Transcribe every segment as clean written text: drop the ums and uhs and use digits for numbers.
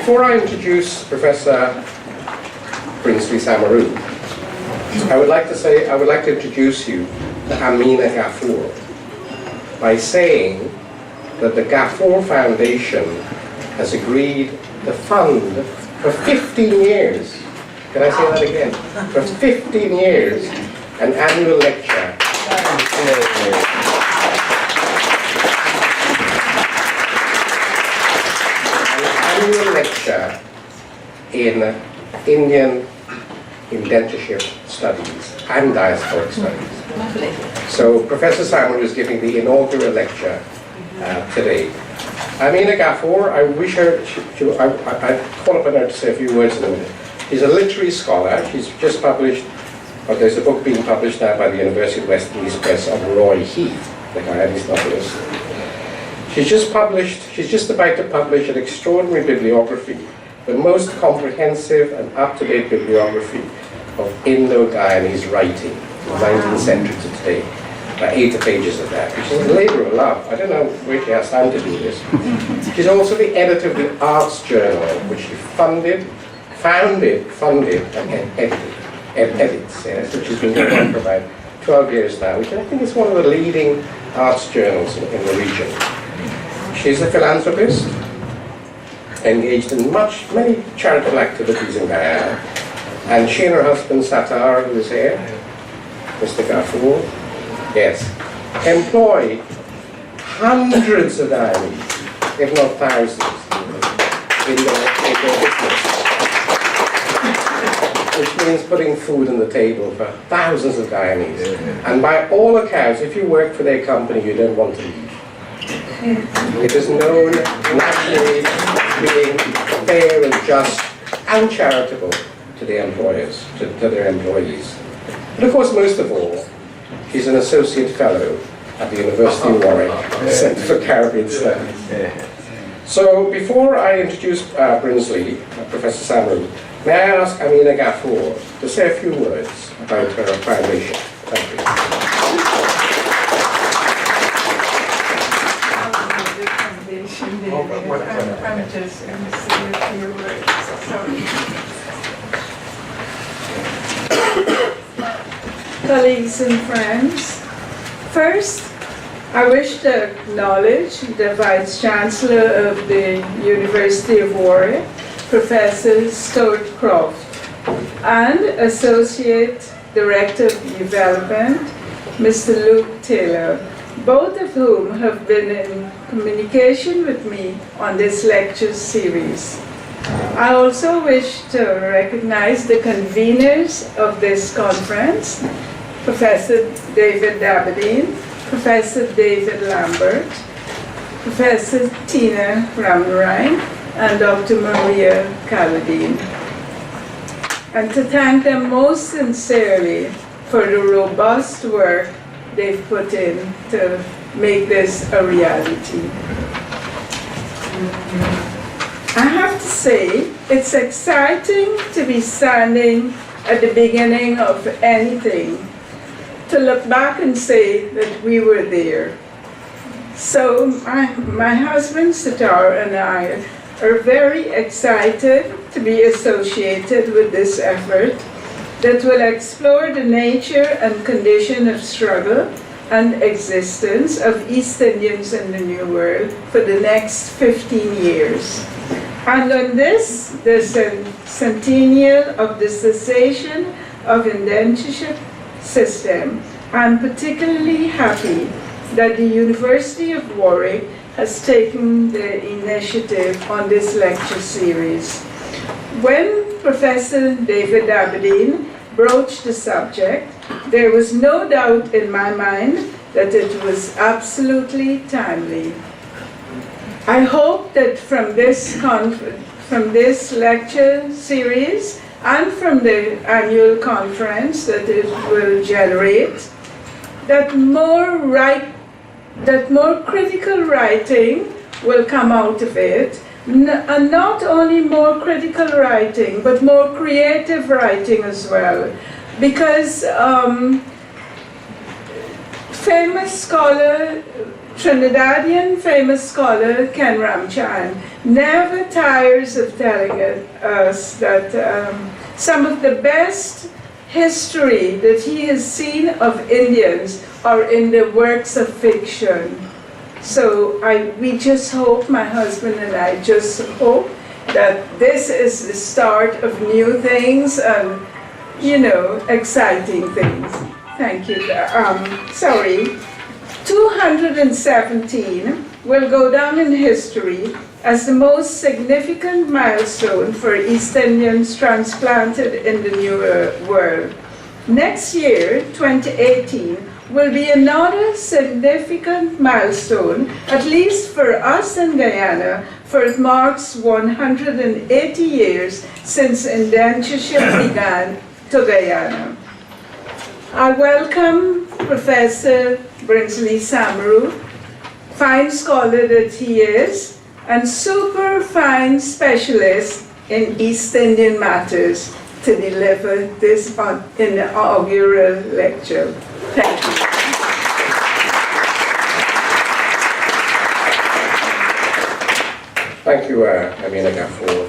Before I introduce Professor Brinsley Samaroo, I would like to introduce you to Inaugural Gafoor by saying that the Gafoor Foundation has agreed to fund for 15 years, can I say that again? For 15 years, an annual lecture. An annual lecture in Indian indentureship studies and diasporic studies. Lovely. So Professor Samaroo is giving the inaugural lecture today. Inaugural Gafoor, I wish her I'd call upon her to say a few words in a minute. She's a literary scholar. She's just published, or there's a book being published now by the University of West Indies Press of Roy Heath, the Guyanese novelist. She's just about to publish an extraordinary bibliography, the most comprehensive and up-to-date bibliography of Indo-Guyanese writing from the 19th century to today. About 80 pages of that, which is a labor of love. I don't know where she has time to do this. She's also the editor of the Arts Journal, which she founded, and edits, yes, which has been going on for about 12 years now, which I think is one of the leading arts journals in the region. She's a philanthropist, engaged in many charitable activities in Guyana, and she and her husband Satar, who is here, Mr. Gafoor, yes, employ hundreds of Guyanese, if not thousands, in their business. Which means putting food on the table for thousands of Guyanese. And by all accounts, if you work for their company, you don't want to leave. It is known nationally as being fair and just and charitable to the employers, to their employees. But of course, most of all, she's an associate fellow at the University of Warwick Centre for Caribbean Studies. So before I introduce Brinsley, Professor Samaroo, may I ask Inaugural Gafoor to say a few words about her foundation? Thank you. I'm just going to say a few words. Colleagues and friends, first, I wish to acknowledge the Vice Chancellor of the University of Warwick, Professor Stuart Prof, and Associate Director of Development, Mr. Luke Taylor, both of whom have been in communication with me on this lecture series. I also wish to recognize the conveners of this conference, Professor David Aberdeen, Professor David Lambert, Professor Tina Ramrine, and Dr. Maria Calladine. And to thank them most sincerely for the robust work they've put in to make this a reality. I have to say, it's exciting to be standing at the beginning of anything, to look back and say that we were there. So my husband Sitar and I are very excited to be associated with this effort that will explore the nature and condition of struggle and existence of East Indians in the New World for the next 15 years. And on this, the centennial of the cessation of indentureship system, I'm particularly happy that the University of Warwick has taken the initiative on this lecture series. When Professor David Aberdeen broached the subject, there was no doubt in my mind that it was absolutely timely. I hope that from this lecture series and from the annual conference that it will generate, that more critical writing will come out of it, and not only more critical writing, but more creative writing as well. Because famous scholar Trinidadian famous scholar Ken Ramchan never tires of telling us that some of the best history that he has seen of Indians are in the works of fiction. So we just hope, my husband and I just hope, that this is the start of new things and, exciting things. Thank you. 217 will go down in history as the most significant milestone for East Indians transplanted in the New World. Next year, 2018, will be another significant milestone, at least for us in Guyana, for it marks 180 years since indentureship began to Guyana. I welcome Professor Brinsley Samaroo, fine scholar that he is, and super fine specialist in East Indian matters, to deliver this inaugural lecture. Thank you. Thank you, Amina Gafoor.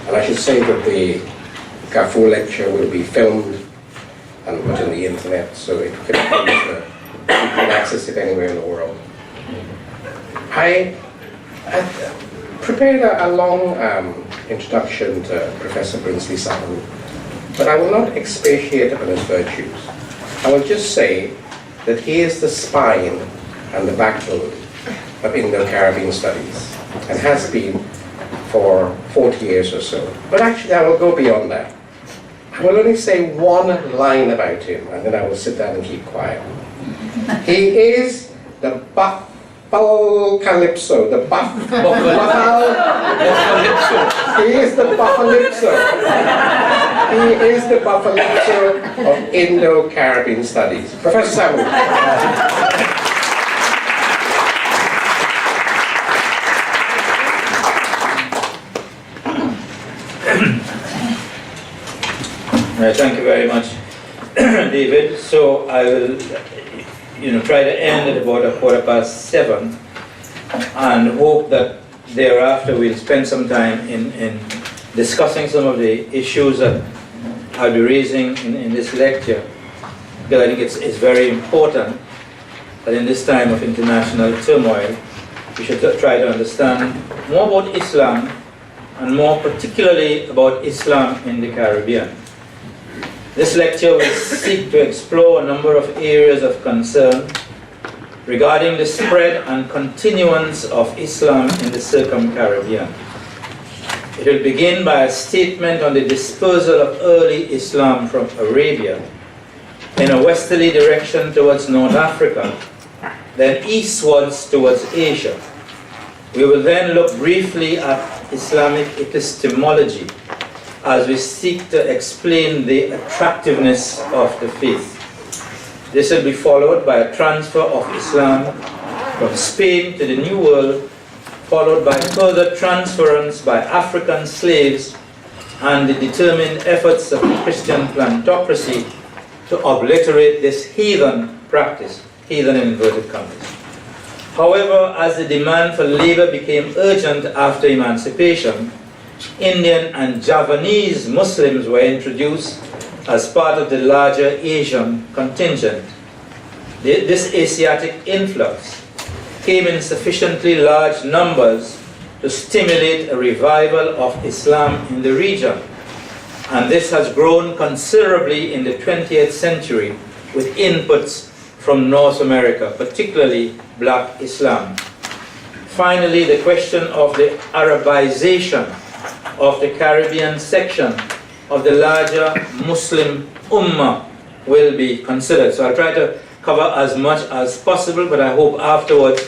And I should say that the Gafoor lecture will be filmed and put on the internet, so it can you can access it anywhere in the world. I prepared a long introduction to Professor Brinsley Samaroo, but I will not expatiate upon his virtues. I will just say that he is the spine and the backbone of Indo-Caribbean studies, and has been for 40 years or so. But actually, I will go beyond that. I will only say one line about him, and then I will sit down and keep quiet. He is the Calypso, the He is the Buffalipso. He is the Buffalipso of Indo-Caribbean studies. Professor Samuel. Thank you very much, David. So I will, try to end at about 7:15, and hope that thereafter we'll spend some time in discussing some of the issues that I'll be raising in this lecture, because I think it's very important that in this time of international turmoil, we should try to understand more about Islam, and more particularly about Islam in the Caribbean. This lecture will seek to explore a number of areas of concern regarding the spread and continuance of Islam in the Circum-Caribbean. It will begin by a statement on the dispersal of early Islam from Arabia in a westerly direction towards North Africa, then eastwards towards Asia. We will then look briefly at Islamic epistemology as we seek to explain the attractiveness of the faith. This will be followed by a transfer of Islam from Spain to the New World, followed by further transference by African slaves and the determined efforts of the Christian plantocracy to obliterate this heathen practice, heathen in inverted commas. However, as the demand for labor became urgent after emancipation, Indian and Javanese Muslims were introduced as part of the larger Asian contingent. This Asiatic influx came in sufficiently large numbers to stimulate a revival of Islam in the region, and this has grown considerably in the 20th century with inputs from North America, particularly Black Islam. Finally, the question of the Arabization of the Caribbean section of the larger Muslim Ummah will be considered. So I'll try to cover as much as possible, but I hope afterwards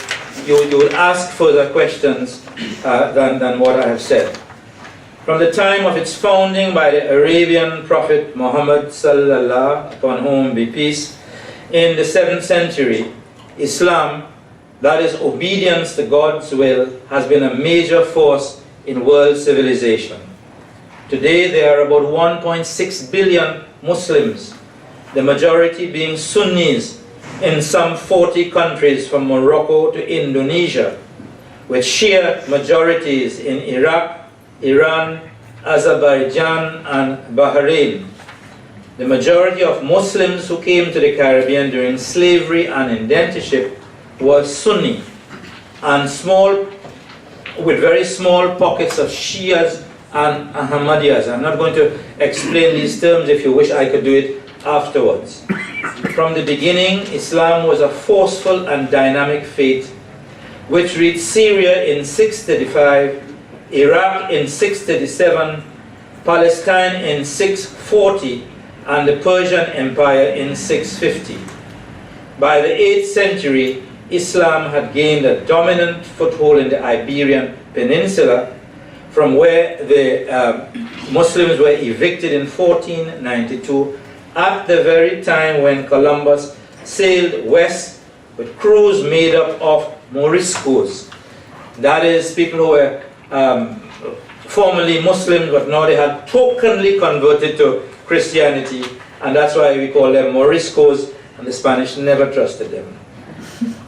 you will ask further questions than what I have said. From the time of its founding by the Arabian Prophet Muhammad sallallahu, upon whom be peace, in the 7th century, Islam, that is obedience to God's will, has been a major force in world civilization. Today there are about 1.6 billion Muslims, the majority being Sunnis in some 40 countries from Morocco to Indonesia, with Shia majorities in Iraq, Iran, Azerbaijan, and Bahrain. The majority of Muslims who came to the Caribbean during slavery and indentureship was Sunni, and with very small pockets of Shias and Ahmadiyas. I'm not going to explain these terms. If you wish, I could do it afterwards. From the beginning, Islam was a forceful and dynamic faith which reached Syria in 635, Iraq in 637, Palestine in 640, and the Persian Empire in 650. By the 8th century, Islam had gained a dominant foothold in the Iberian Peninsula, from where the Muslims were evicted in 1492, at the very time when Columbus sailed west with crews made up of Moriscos. That is, people who were formerly Muslims, but now they had tokenly converted to Christianity, and that's why we call them Moriscos, and the Spanish never trusted them.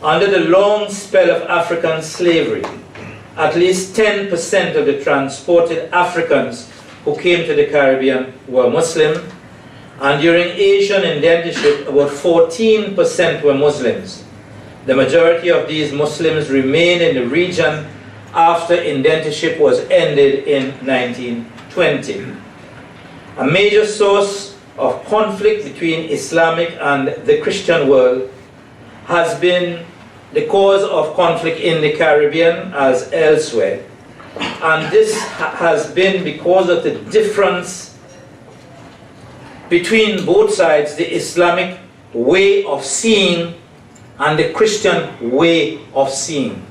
Under the long spell of African slavery, at least 10% of the transported Africans who came to the Caribbean were Muslim, and during Asian indentureship, about 14% were Muslims. The majority of these Muslims remained in the region after indentureship was ended in 1920. A major source of conflict between Islamic and the Christian world has been the cause of conflict in the Caribbean as elsewhere. And this has been because of the difference between both sides, the Islamic way of seeing and the Christian way of seeing.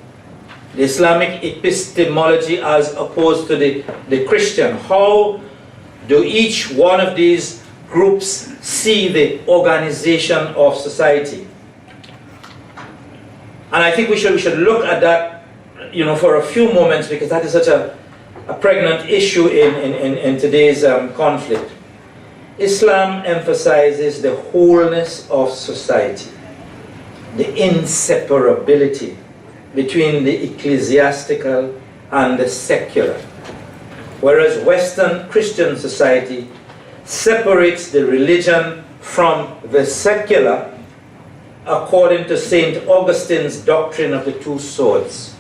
The Islamic epistemology as opposed to the Christian. How do each one of these groups see the organization of society? And I think we should look at that, for a few moments, because that is such a pregnant issue in today's conflict. Islam emphasizes the wholeness of society, the inseparability between the ecclesiastical and the secular, whereas Western Christian society separates the religion from the secular according to St. Augustine's doctrine of the two swords.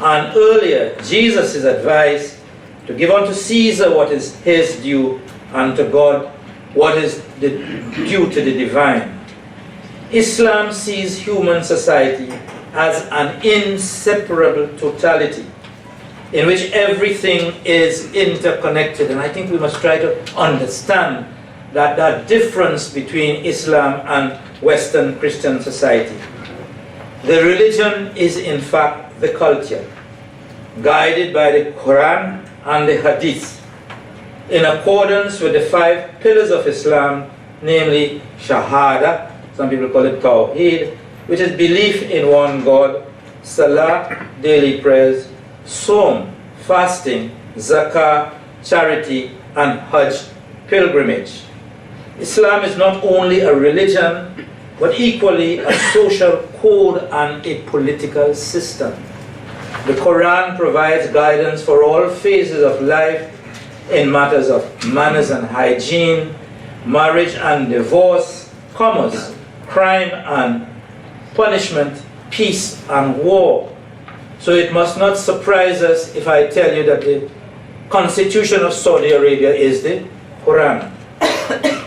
And earlier, Jesus' advice to give unto Caesar what is his due, and to God what is due to the divine. Islam sees human society as an inseparable totality in which everything is interconnected. And I think we must try to understand that difference between Islam and Western Christian society. The religion is in fact the culture, guided by the Quran and the Hadith, in accordance with the 5 pillars of Islam, namely Shahada, some people call it Tawheed, which is belief in one God, Salah, daily prayers, Sawm, fasting, Zakah, charity, and Hajj, pilgrimage. Islam is not only a religion, but equally a social code and a political system. The Quran provides guidance for all phases of life in matters of manners and hygiene, marriage and divorce, commerce, crime and punishment, peace and war. So it must not surprise us if I tell you that the constitution of Saudi Arabia is the Quran.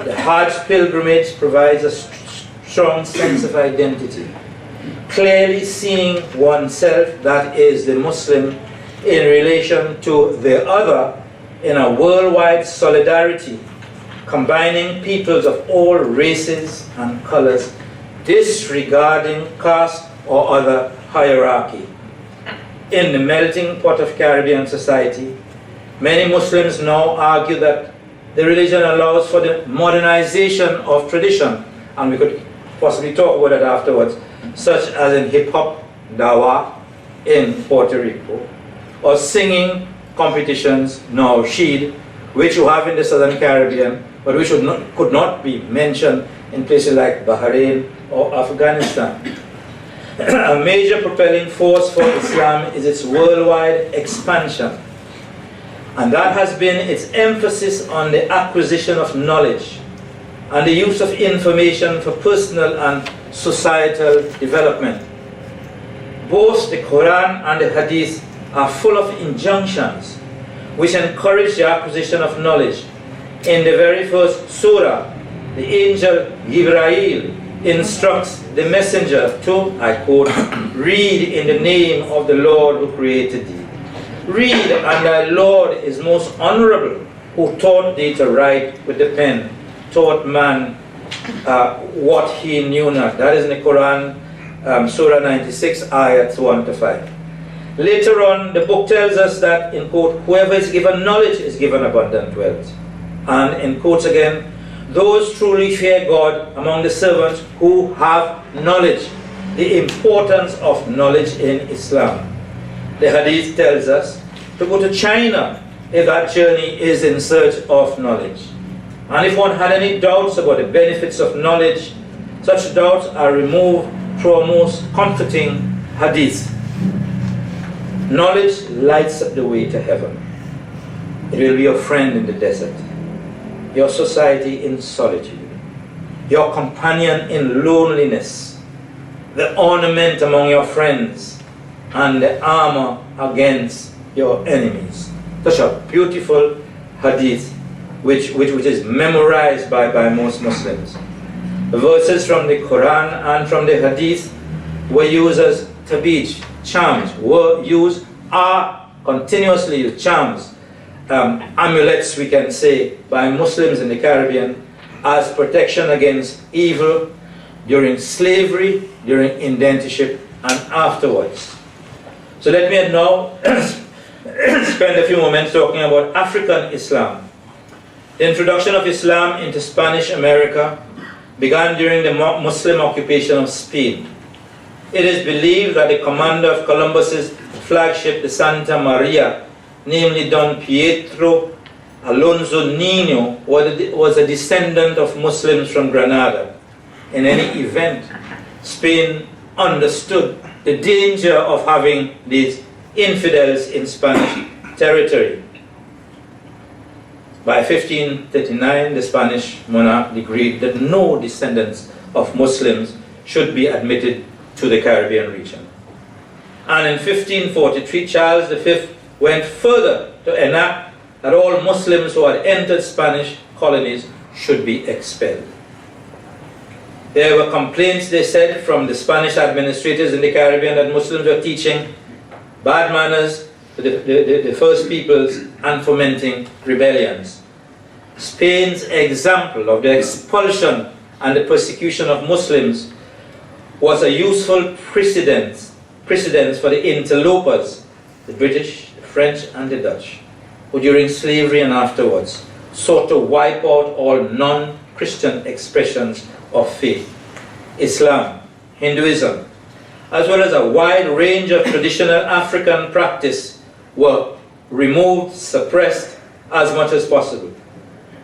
The Hajj pilgrimage provides a strong sense of identity, clearly seeing oneself, that is the Muslim, in relation to the other in a worldwide solidarity, combining peoples of all races and colors, disregarding caste or other hierarchy. In the melting pot of Caribbean society, many Muslims now argue that the religion allows for the modernization of tradition, and we could possibly talk about it afterwards, such as in hip-hop dawah in Puerto Rico, or singing competitions, Nawshid, which you have in the Southern Caribbean, but which could not be mentioned in places like Bahrain or Afghanistan. A major propelling force for Islam is its worldwide expansion. And that has been its emphasis on the acquisition of knowledge and the use of information for personal and societal development. Both the Quran and the Hadith are full of injunctions which encourage the acquisition of knowledge. In the very first surah, the angel Jibreel instructs the messenger to, I quote, "Read in the name of the Lord who created thee. Read, and thy Lord is most honorable, who taught thee to write with the pen, taught man what he knew not." That is in the Quran, Surah 96, ayats 1 to 5. Later on, the book tells us that, in quote, "Whoever is given knowledge is given abundant wealth." And in quotes again, "Those truly fear God among the servants who have knowledge." The importance of knowledge in Islam. The Hadith tells us to go to China if that journey is in search of knowledge. And if one had any doubts about the benefits of knowledge, such doubts are removed through a most comforting Hadith. Knowledge lights up the way to heaven. It will be your friend in the desert, your society in solitude, your companion in loneliness, the ornament among your friends, and the armor against your enemies. Such a beautiful hadith which is memorized by most Muslims. The verses from the Quran and from the hadith were used as tabij, charms, are continuously used, charms, amulets, we can say, by Muslims in the Caribbean as protection against evil during slavery, during indentureship, and afterwards. So let me now spend a few moments talking about African Islam. The introduction of Islam into Spanish America began during the Muslim occupation of Spain. It is believed that the commander of Columbus's flagship, the Santa Maria, namely Don Pietro Alonso Nino, was a descendant of Muslims from Granada. In any event, Spain understood the danger of having these infidels in Spanish territory. By 1539, the Spanish monarch decreed that no descendants of Muslims should be admitted to the Caribbean region. And in 1543, Charles V went further to enact that all Muslims who had entered Spanish colonies should be expelled. There were complaints, they said, from the Spanish administrators in the Caribbean that Muslims were teaching bad manners to the First Peoples and fomenting rebellions. Spain's example of the expulsion and the persecution of Muslims was a useful precedent for the interlopers, the British, the French, and the Dutch, who during slavery and afterwards sought to wipe out all non-Christian expressions of faith. Islam, Hinduism, as well as a wide range of traditional African practice were removed, suppressed as much as possible.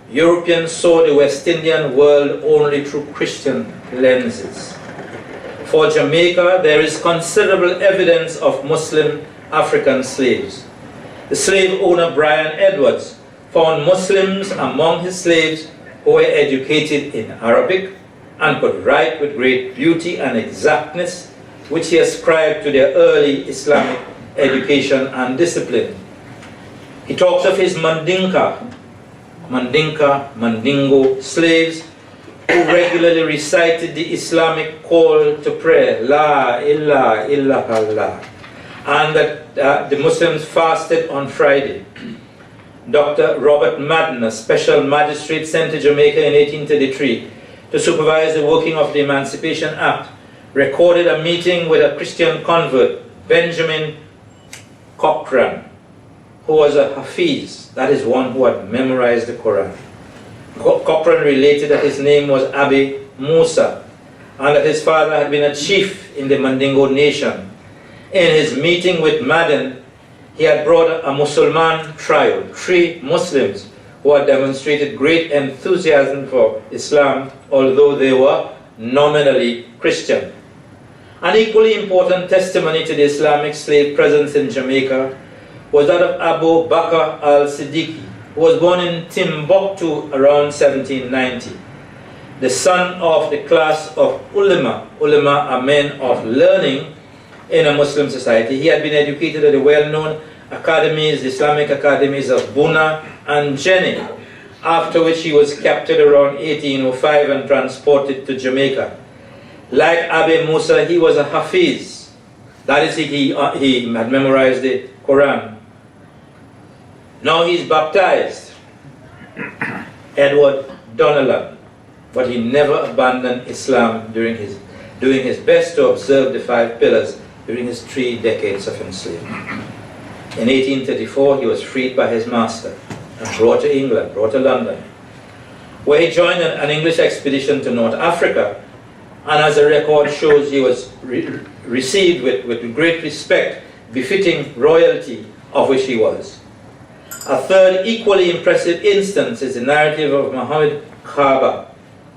Europeans saw the West Indian world only through Christian lenses. For Jamaica, there is considerable evidence of Muslim African slaves. The slave owner Brian Edwards found Muslims among his slaves who were educated in Arabic and could write with great beauty and exactness, which he ascribed to their early Islamic education and discipline. He talks of his Mandingo slaves who regularly recited the Islamic call to prayer, La ilaha illallah, and that the Muslims fasted on Friday. Dr. Robert Madden, a special magistrate sent to Jamaica in 1833 to supervise the working of the Emancipation Act, recorded a meeting with a Christian convert, Benjamin Cochran, who was a Hafiz, that is one who had memorized the Quran. Cochran related that his name was Abi Musa and that his father had been a chief in the Mandingo nation. In his meeting with Madden, he had brought a Muslim trio, 3 Muslims who had demonstrated great enthusiasm for Islam, although they were nominally Christian. An equally important testimony to the Islamic slave presence in Jamaica was that of Abu Bakr al-Siddiqui, who was born in Timbuktu around 1790. The son of the class of ulama. Ulama are men of learning in a Muslim society. He had been educated at the well-known academies, the Islamic academies of Buna and Jenny, after which he was captured around 1805 and transported to Jamaica. Like Abu Musa, he was a Hafiz. That is, he had memorized the Quran. Now he's baptized, Edward Donnellan, but he never abandoned Islam doing his best to observe the 5 pillars during his 3 decades of enslavement. In 1834, he was freed by his master and brought to England, brought to London, where he joined an English expedition to North Africa, and as the record shows, he was received with great respect, befitting royalty of which he was. A third equally impressive instance is the narrative of Muhammad Kaba,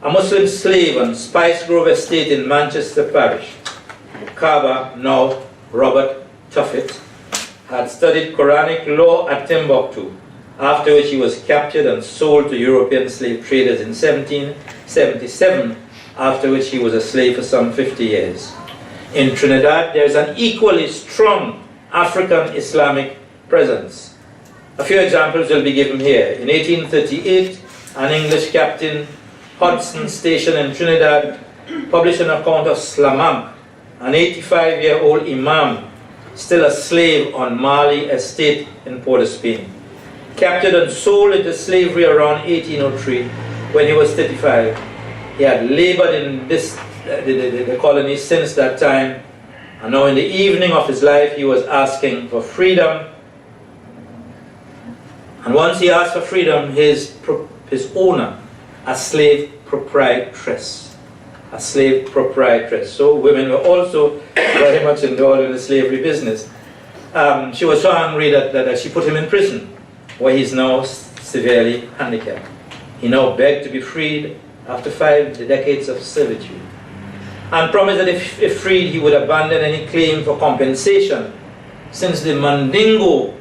a Muslim slave on Spice Grove Estate in Manchester Parish. Kaba, now Robert Tuffet, had studied Quranic law at Timbuktu, after which he was captured and sold to European slave traders in 1777, after which he was a slave for some 50 years. In Trinidad, there is an equally strong African Islamic presence. A few examples will be given here. In 1838, an English captain, Hudson Station in Trinidad, published an account of Slamam, an 85-year-old imam, still a slave on Marley Estate in Port of Spain. Captured and sold into slavery around 1803, when he was 35. He had labored in the colony since that time, and now in the evening of his life, he was asking for freedom. And once he asked for freedom, his owner, a slave proprietress, so women were also very much involved in the slavery business. She was so angry that she put him in prison, where he's now severely handicapped. He now begged to be freed after 5 decades of servitude, and promised that if freed, he would abandon any claim for compensation, since the Mandingo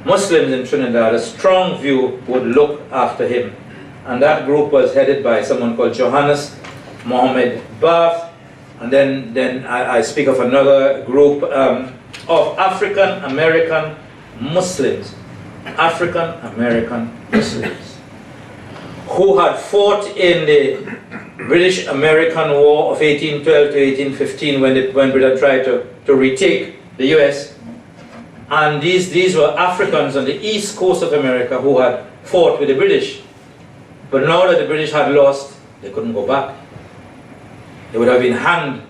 Muslims in Trinidad, a strong view, would look after him. And that group was headed by someone called Johannes Mohammed Bath. And then I speak of another group of African American Muslims, who had fought in the British-American War of 1812 to 1815 when Britain tried to retake the US. And these were Africans on the east coast of America who had fought with the British. But now that the British had lost, they couldn't go back. They would have been hanged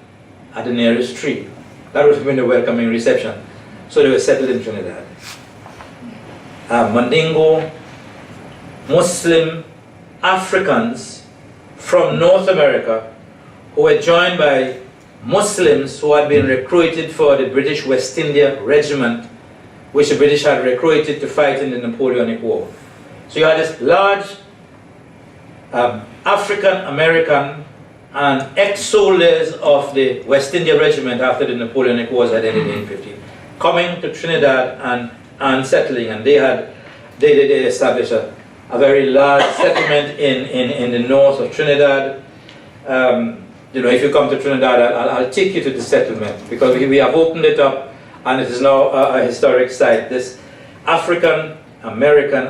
at the nearest tree. That would have been the welcoming reception. So they were settled in Trinidad. Mandingo, Muslim Africans from North America who were joined by Muslims who had been recruited for the British West India Regiment, which the British had recruited to fight in the Napoleonic War. So you had this large African-American and ex-soldiers of the West India Regiment after the Napoleonic Wars had ended in 1815, coming to Trinidad and settling, and they established a very large settlement in the north of Trinidad. If you come to Trinidad, I'll take you to the settlement, because we have opened it up, and it is now a historic site. This African-American,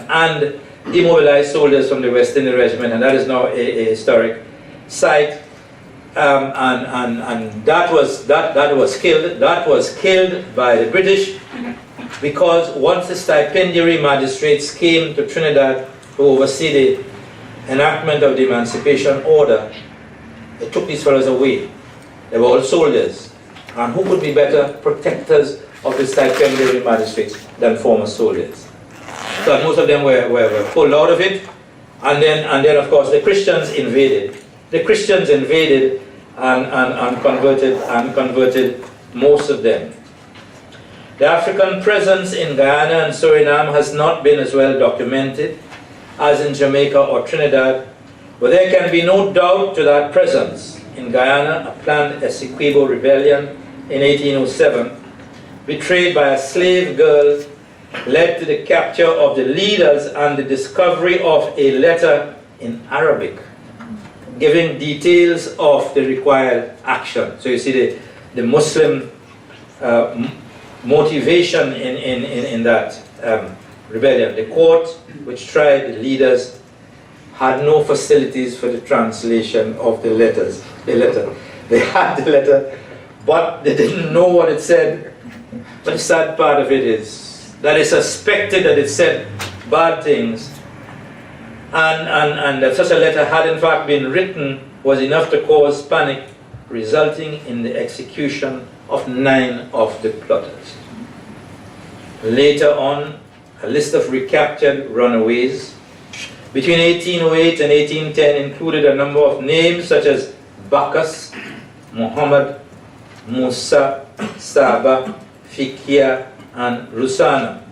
and demobilized soldiers from the West Indian Regiment, and that is now a historic site. And that was killed by the British, because once the stipendiary magistrates came to Trinidad to oversee the enactment of the Emancipation Order, they took these fellows away. They were all soldiers. And who could be better protectors of the stipendiary magistrates than former soldiers? So most of them were pulled out of it. And then of course the Christians invaded. And converted most of them. The African presence in Guyana and Suriname has not been as well documented as in Jamaica or Trinidad, but there can be no doubt to that presence. In Guyana, a planned Essequibo rebellion in 1807, betrayed by a slave girl, led to the capture of the leaders and the discovery of a letter in Arabic, giving details of the required action. So you see the Muslim motivation in that rebellion. The court which tried the leaders had no facilities for the translation of the letter. They had the letter, but they didn't know what it said. But the sad part of it is that they suspected that it said bad things, and that such a letter had in fact been written was enough to cause panic, resulting in the execution of 9 of the plotters. Later on, a list of recaptured runaways between 1808 and 1810 included a number of names such as Bacchus, Muhammad, Musa, Saba, Fikia, and Rusana.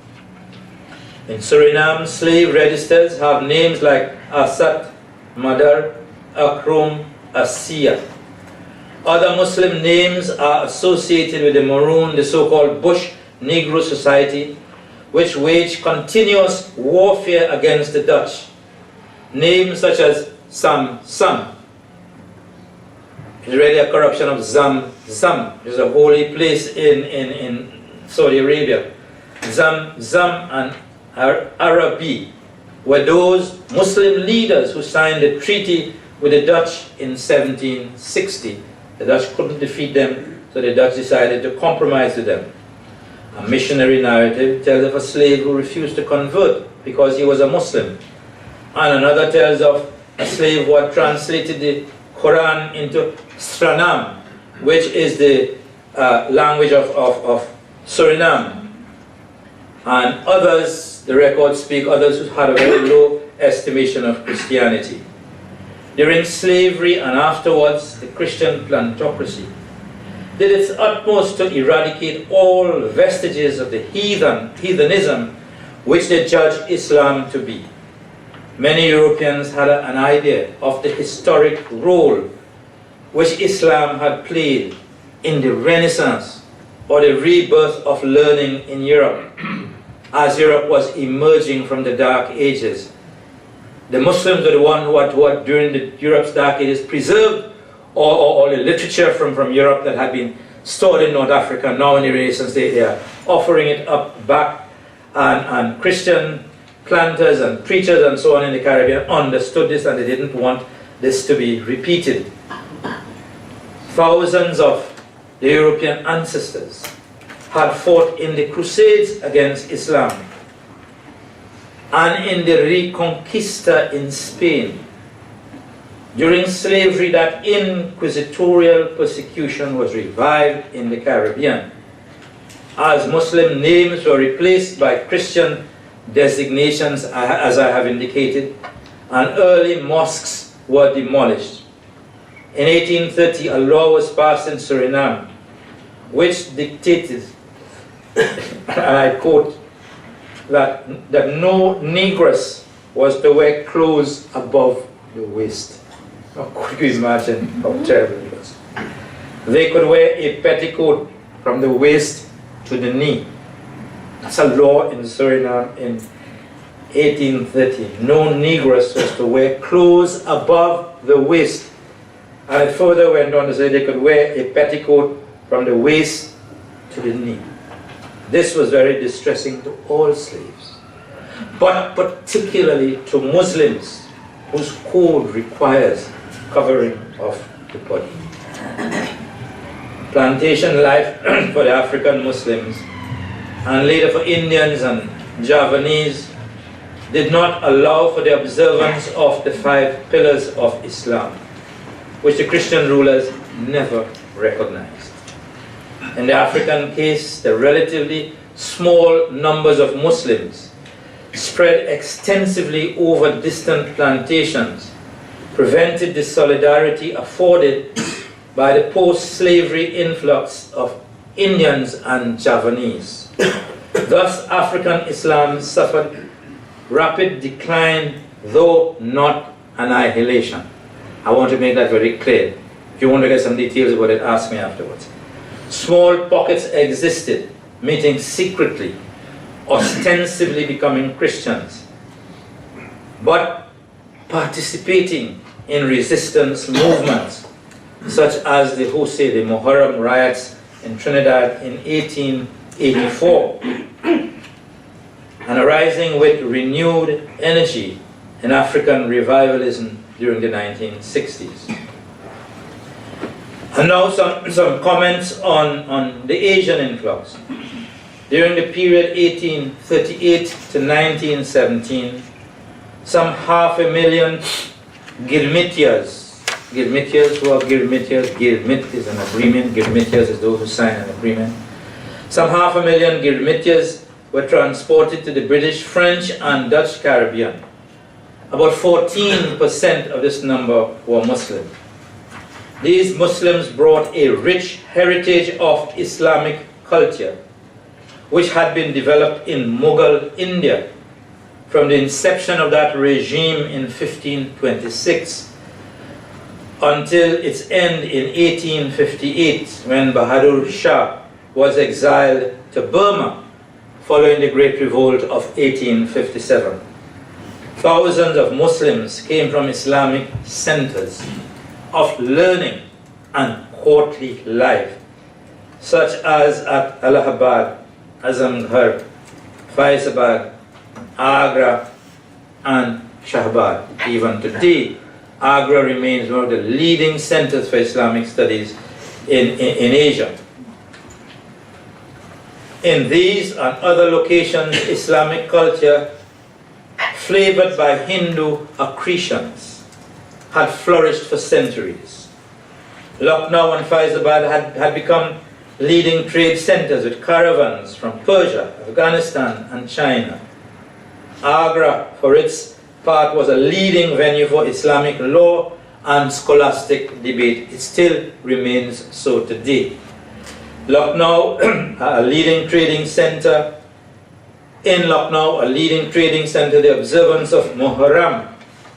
In Suriname, slave registers have names like Asat, Madar, Akrum, Asiya. Other Muslim names are associated with the Maroon, the so-called Bush Negro Society, which waged continuous warfare against the Dutch. Names such as Sam, is really a corruption of Zam, which is a holy place in Saudi Arabia. Zam, and Arabi were those Muslim leaders who signed the treaty with the Dutch in 1760. The Dutch couldn't defeat them, so the Dutch decided to compromise with them. A missionary narrative tells of a slave who refused to convert because he was a Muslim. And another tells of a slave who had translated the Quran into Stranam, which is the language of Suriname. And others, the records speak, others who had a very low estimation of Christianity. During slavery and afterwards, the Christian plantocracy did its utmost to eradicate all vestiges of the heathenism which they judged Islam to be. Many Europeans had an idea of the historic role which Islam had played in the Renaissance or the rebirth of learning in Europe, as Europe was emerging from the Dark Ages. The Muslims were the ones who had during Europe's Dark Ages, preserved all the literature from Europe that had been stored in North Africa. Now in the Renaissance they are offering it up back, and Christian planters and preachers and so on in the Caribbean understood this, and they didn't want this to be repeated. Thousands of the European ancestors had fought in the Crusades against Islam and in the Reconquista in Spain. During slavery, that inquisitorial persecution was revived in the Caribbean, as Muslim names were replaced by Christian designations, as I have indicated, and early mosques were demolished. In 1830, a law was passed in Suriname which dictated, and I quote, that no negress was to wear clothes above the waist. Now, could you imagine how terrible it was? They could wear a petticoat from the waist to the knee. That's a law in Suriname in 1830. No negress was to wear clothes above the waist. And it further went on to say they could wear a petticoat from the waist to the knee. This was very distressing to all slaves, but particularly to Muslims, whose code requires covering of the body. Plantation life for the African Muslims, and later for Indians and Javanese, did not allow for the observance of the 5 pillars of Islam, which the Christian rulers never recognized. In the African case, the relatively small numbers of Muslims spread extensively over distant plantations prevented the solidarity afforded by the post-slavery influx of Indians and Javanese. Thus, African Islam suffered rapid decline, though not annihilation. I want to make that very clear. If you want to get some details about it, ask me afterwards. Small pockets existed, meeting secretly, ostensibly becoming Christians, but participating in resistance movements, such as the Muharram riots in Trinidad in 1884, and arising with renewed energy in African revivalism during the 1960s. And now some comments on the Asian influx. During the period 1838 to 1917, some 500,000 Girmitias, who are Girmitias, Girmit is an agreement, Girmitias is those who sign an agreement. Some 500,000 Girmitias were transported to the British, French, and Dutch Caribbean. About 14% of this number were Muslim. These Muslims brought a rich heritage of Islamic culture, which had been developed in Mughal India from the inception of that regime in 1526 until its end in 1858, when Bahadur Shah was exiled to Burma following the Great Revolt of 1857. Thousands of Muslims came from Islamic centers of learning and courtly life, such as at Allahabad, Azamgarh, Faizabad, Agra, and Shahbad. Even today, Agra remains one of the leading centers for Islamic studies in Asia. In these and other locations, Islamic culture, flavored by Hindu accretions, had flourished for centuries. Lucknow and Faizabad had become leading trade centers with caravans from Persia, Afghanistan, and China. Agra, for its part, was a leading venue for Islamic law and scholastic debate. It still remains so today. Lucknow, a leading trading center. In Lucknow, a leading trading center, the observance of Muharram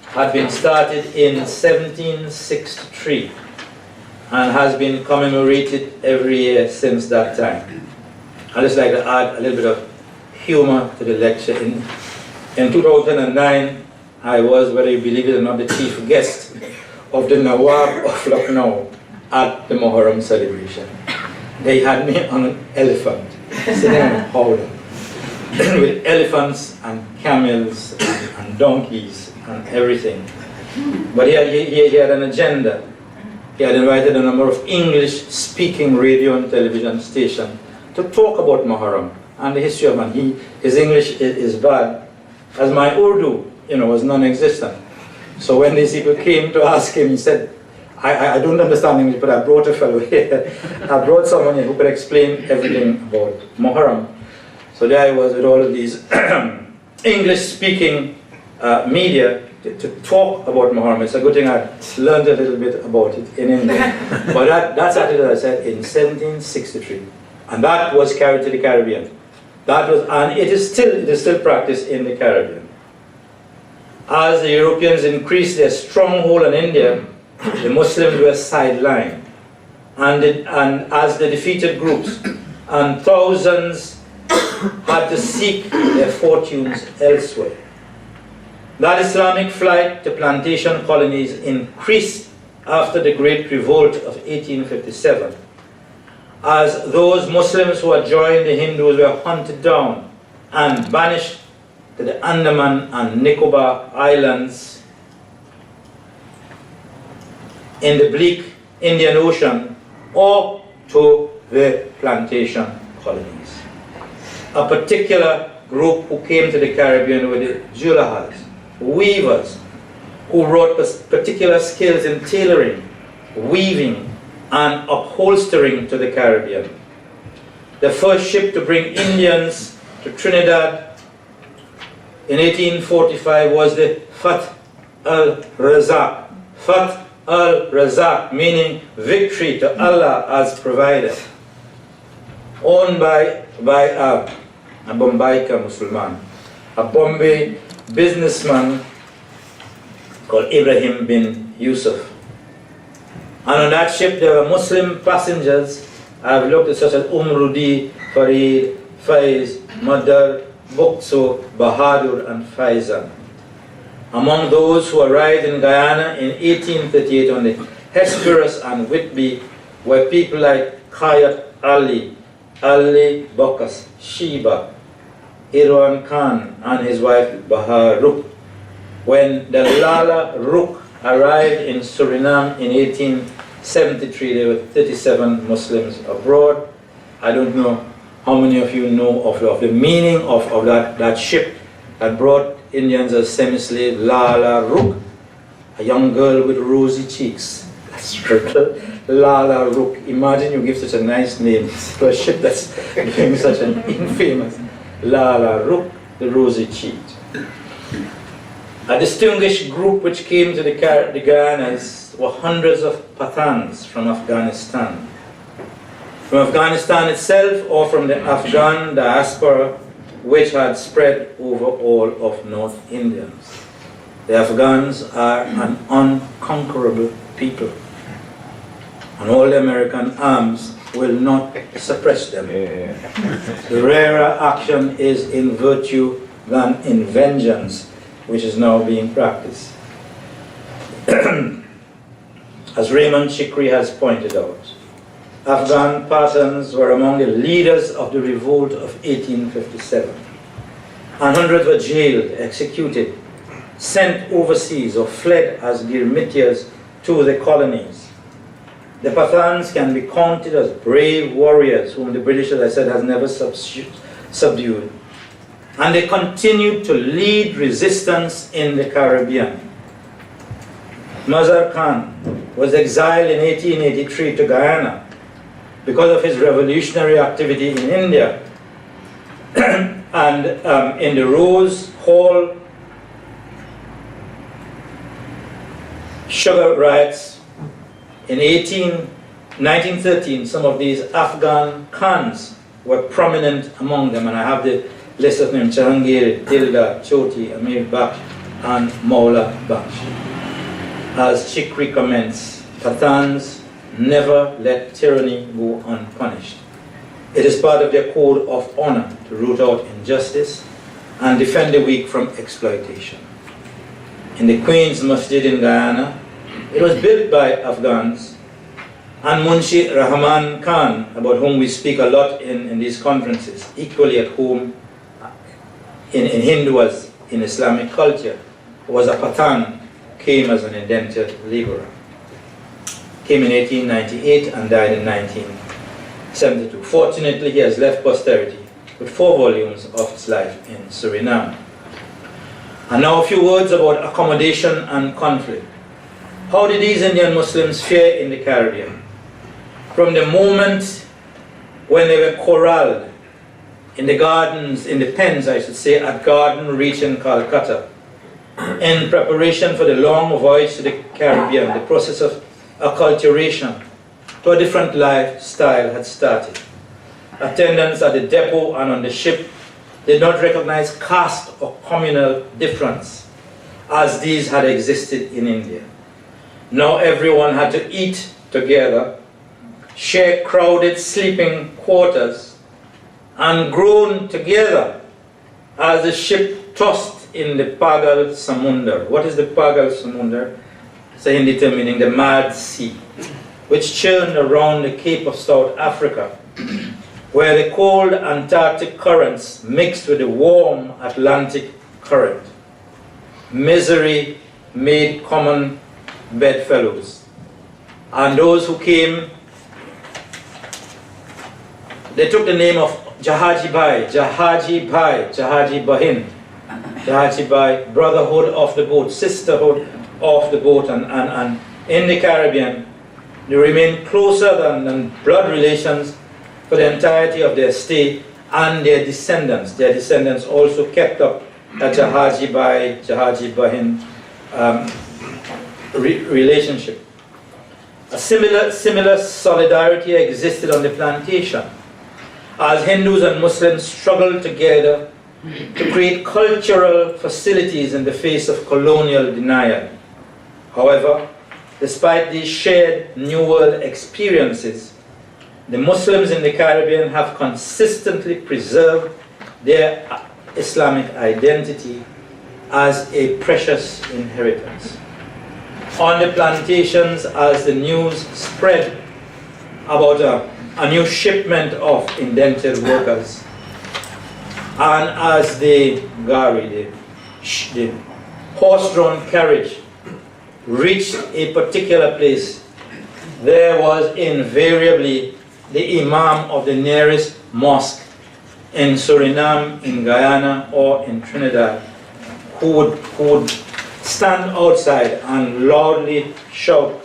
had been started in 1763 and has been commemorated every year since that time. I'd just like to add a little bit of humor to the lecture. In 2009, I was, whether you believe it or not, the chief guest of the Nawab of Lucknow at the Muharram celebration. They had me on an elephant, sitting on a powder, with elephants and camels and donkeys and everything. But he had an agenda. He had invited a number of English-speaking radio and television stations to talk about Muharram and the history of man. His English is bad, as my Urdu, was non-existent. So when these people came to ask him, he said, I don't understand English, but I brought a fellow here. I brought someone here who could explain everything about Muharram. So there I was with all of these English-speaking media to talk about Muharram. It's a good thing I learned a little bit about it in India. But that's actually, as I said, in 1763. And that was carried to the Caribbean. And it is still practiced in the Caribbean. As the Europeans increased their stronghold in India, the Muslims were sidelined. And as the defeated groups, and thousands had to seek their fortunes elsewhere. That Islamic flight to plantation colonies increased after the Great Revolt of 1857, as those Muslims who had joined the Hindus were hunted down and banished to the Andaman and Nicobar Islands in the bleak Indian Ocean, or to the plantation colonies. A particular group who came to the Caribbean were the Julahas, weavers, who brought particular skills in tailoring, weaving, and upholstering to the Caribbean. The first ship to bring Indians to Trinidad in 1845 was the Fath al-Razak. Fath al-Razak, meaning victory to Allah as provider, owned by by a Bombay Muslim, a Bombay businessman called Ibrahim bin Yusuf. And on that ship there were Muslim passengers. I've looked at such as Rudi, Farid, Faiz, Madar, Bukso, Bahadur and Faizan. Among those who arrived in Guyana in 1838 on the Hesperus and Whitby were people like Khayat Ali, Ali Bokas, Sheba, Irwan Khan and his wife Bahar Ruk. When the Lala Ruk arrived in Suriname in 1873, there were 37 Muslims abroad. I don't know how many of you know of the meaning of that ship that brought Indians as semi-slave, Lala Ruk, a young girl with rosy cheeks. That's Lala Ruk. Imagine you give such a nice name to a ship that's doing such an infamous Lala Ruk, the rosy cheeked. A distinguished group which came to the Guyanas were hundreds of Pathans from Afghanistan. From Afghanistan itself or from the Afghan diaspora which had spread over all of North Indians. The Afghans are an unconquerable people, and all the American arms will not suppress them. The rarer action is in virtue than in vengeance, which is now being practiced. As Raymond Chikri has pointed out, Afghan Pathans were among the leaders of the revolt of 1857. And hundreds were jailed, executed, sent overseas or fled as Girmitias to the colonies. The Pathans can be counted as brave warriors whom the British, as I said, has never subdued. And they continued to lead resistance in the Caribbean. Mazar Khan was exiled in 1883 to Guyana because of his revolutionary activity in India. And in the Rose Hall sugar riots in 1913, some of these Afghan Khans were prominent among them, and I have the list of names: Jahangir, Dilda, Choti, Amir Baksh, and Maula Baksh. As Chikri comments, Pathans never let tyranny go unpunished. It is part of their code of honor to root out injustice and defend the weak from exploitation. In the Queen's Masjid in Guyana, it was built by Afghans, and Munshi Rahman Khan, about whom we speak a lot in these conferences, equally at home in Hindu as in Islamic culture, was a Pathan, came as an indentured laborer. Came in 1898 and died in 1972. Fortunately, he has left posterity with 4 volumes of his life in Suriname. And now a few words about accommodation and conflict. How did these Indian Muslims fare in the Caribbean? From the moment when they were corralled in the gardens, in the pens, I should say, at Garden Reach in Calcutta, in preparation for the long voyage to the Caribbean, the process of acculturation to a different lifestyle had started. Attendants at the depot and on the ship did not recognize caste or communal difference as these had existed in India. Now everyone had to eat together, share crowded sleeping quarters, and groan together as the ship tossed in the Pagal Samundar. What is the Pagal Samundar? It's a Hindi term meaning the mad sea, which churned around the Cape of South Africa, where the cold Antarctic currents mixed with the warm Atlantic current. Misery made common bedfellows. And those who came, they took the name of Jahaji Bhai, Jahaji Bhai, Jahaji Bahin, Jahaji Bhai, brotherhood of the boat, sisterhood of the boat, and in the Caribbean, they remained closer than blood relations for the entirety of their stay, and their descendants. Their descendants also kept up a Jahaji Bhai, Jahaji Bahin relationship. A similar solidarity existed on the plantation. as Hindus and Muslims struggle together to create cultural facilities in the face of colonial denial. However, despite these shared New World experiences, the Muslims in the Caribbean have consistently preserved their Islamic identity as a precious inheritance. On the plantations, as the news spread about a new shipment of indentured workers, and as the gari, the horse-drawn carriage, reached a particular place, there was invariably the imam of the nearest mosque in Suriname, in Guyana, or in Trinidad, who would stand outside and loudly shout,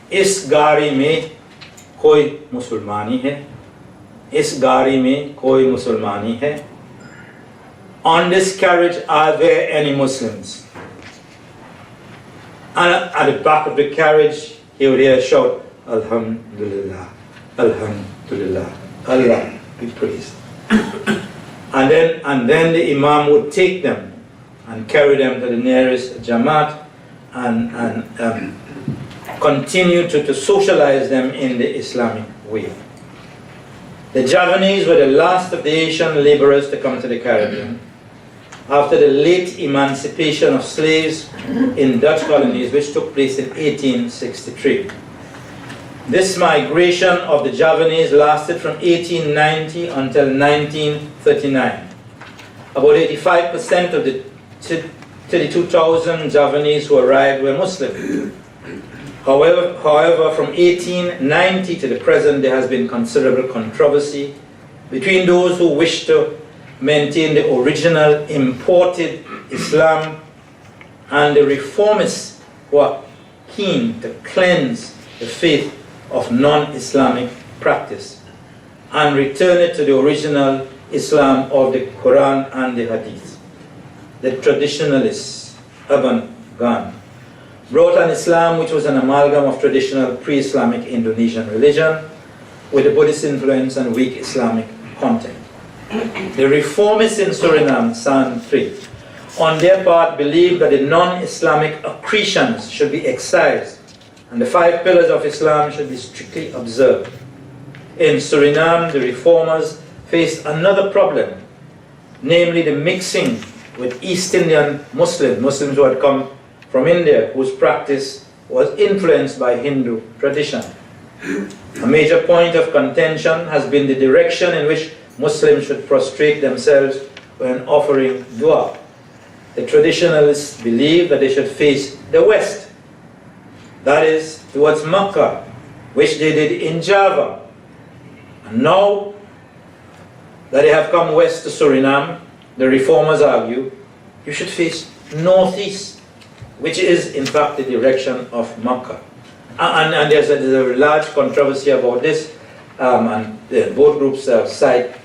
"Is gari mein koi Musulmani hai? Is gari mein koi Musulmani hai? On this carriage, are there any Muslims?" And at the back of the carriage, he would hear a shout, "Alhamdulillah, Alhamdulillah, Allah be praised." and then the Imam would take them and carry them to the nearest Jamaat and continue to socialize them in the Islamic way. The Javanese were the last of the Asian laborers to come to the Caribbean after the late emancipation of slaves in Dutch colonies, which took place in 1863. This migration of the Javanese lasted from 1890 until 1939. About 85% of the 32,000 Javanese who arrived were Muslim. However, from 1890 to the present, there has been considerable controversy between those who wish to maintain the original imported Islam and the reformists who are keen to cleanse the faith of non-Islamic practice and return it to the original Islam of the Quran and the Hadith. The traditionalists, Ibn Ghan, brought an Islam which was an amalgam of traditional pre-Islamic Indonesian religion with a Buddhist influence and weak Islamic content. The reformists in Suriname, San 3, on their part believed that the non-Islamic accretions should be excised and the 5 pillars of Islam should be strictly observed. In Suriname, the reformers faced another problem, namely the mixing with East Indian Muslims who had come from India, whose practice was influenced by Hindu tradition. A major point of contention has been the direction in which Muslims should prostrate themselves when offering dua. The traditionalists believe that they should face the west, that is, towards Makkah, which they did in Java. And now that they have come west to Suriname, the reformers argue, you should face northeast, which is in fact the direction of Makkah. And there's a large controversy about this, and both groups cite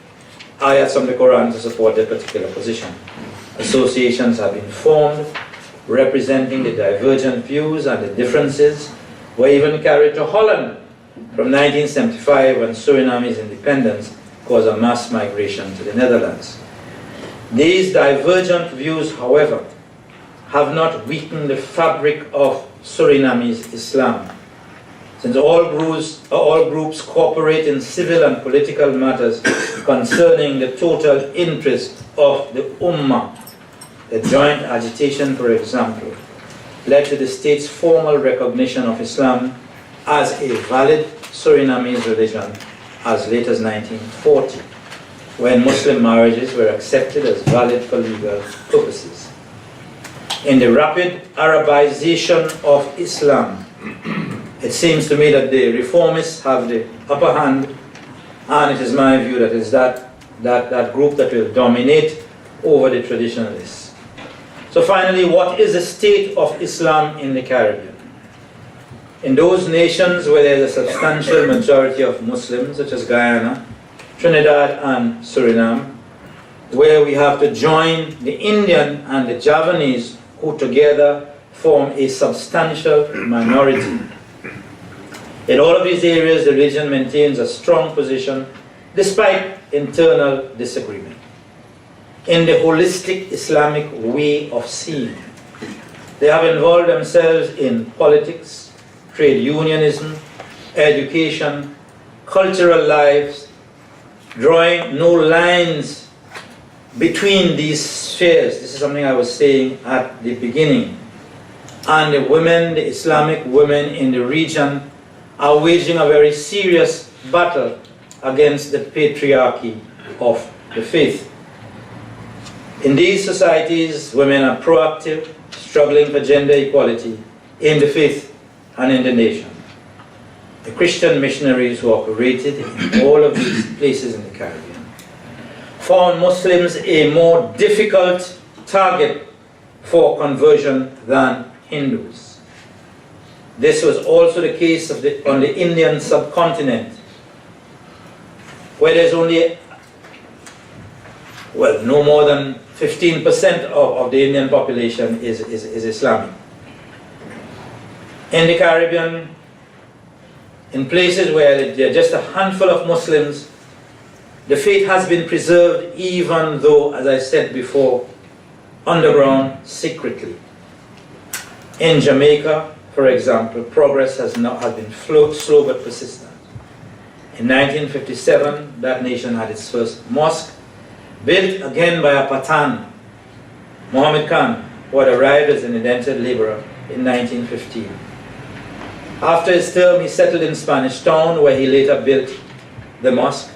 ayats from the Quran to support their particular position. Associations have been formed representing the divergent views, and the differences were even carried to Holland from 1975, when Suriname's independence caused a mass migration to the Netherlands. These divergent views, however, have not weakened the fabric of Surinamese Islam, since all groups cooperate in civil and political matters concerning the total interest of the Ummah. The joint agitation, for example, led to the state's formal recognition of Islam as a valid Surinamese religion as late as 1940, when Muslim marriages were accepted as valid for legal purposes. In the rapid Arabization of Islam, it seems to me that the reformists have the upper hand, and it is my view that it's that group that will dominate over the traditionalists. So finally, what is the state of Islam in the Caribbean? In those nations where there is a substantial majority of Muslims, such as Guyana, Trinidad and Suriname, where we have to join the Indian and the Javanese, who together form a substantial minority. In all of these areas, the religion maintains a strong position despite internal disagreement, in the holistic Islamic way of seeing. They have involved themselves in politics, trade unionism, education, cultural lives, drawing no lines between these spheres. This is something I was saying at the beginning. And the women, the Islamic women in the region, are waging a very serious battle against the patriarchy of the faith. In these societies, women are proactive, struggling for gender equality in the faith and in the nation. The Christian missionaries who operated in all of these places in the Caribbean found Muslims a more difficult target for conversion than Hindus. This was also the case on the Indian subcontinent, where there's only, well, no more than 15% of the Indian population is Islamic. In the Caribbean, in places where there are just a handful of Muslims, the faith has been preserved, even though, as I said before, underground, secretly. In Jamaica, for example, progress has been slow but persistent. In 1957, that nation had its first mosque, built again by a Pathan, Muhammad Khan, who had arrived as an indentured laborer in 1915. After his term, he settled in Spanish Town, where he later built the mosque.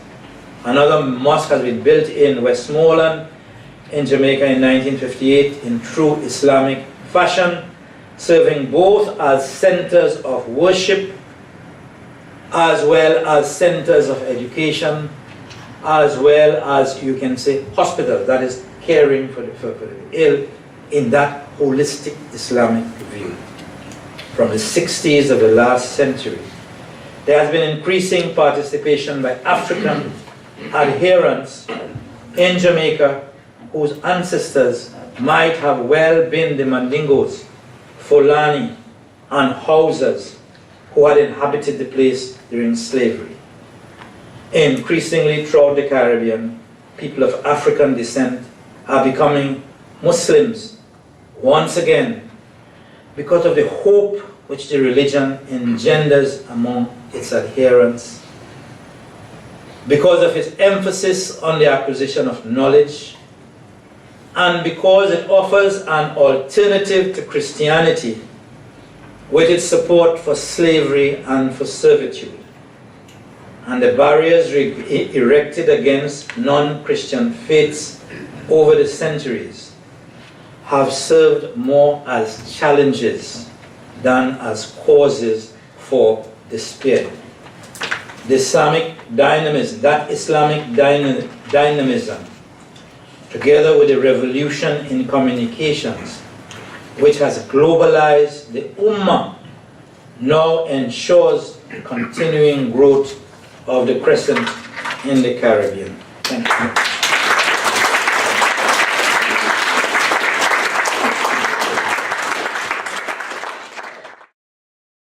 Another mosque has been built in Westmoreland, in Jamaica in 1958, in true Islamic fashion, serving both as centers of worship, as well as centers of education, as well as, you can say, hospitals, that is, caring for the ill, in that holistic Islamic view. From the 60s of the last century, there has been increasing participation by African adherents in Jamaica whose ancestors might have well been the Mandingos, Fulani, and Hausas who had inhabited the place during slavery. Increasingly throughout the Caribbean, people of African descent are becoming Muslims once again, because of the hope which the religion engenders among its adherents, because of its emphasis on the acquisition of knowledge, and because it offers an alternative to Christianity with its support for slavery and for servitude. And the barriers erected against non-Christian faiths over the centuries have served more as challenges than as causes for despair. The Islamic dynamism, that Islamic dynamism, together with the revolution in communications, which has globalized the Ummah, now ensures the continuing growth of the crescent in the Caribbean. Thank you.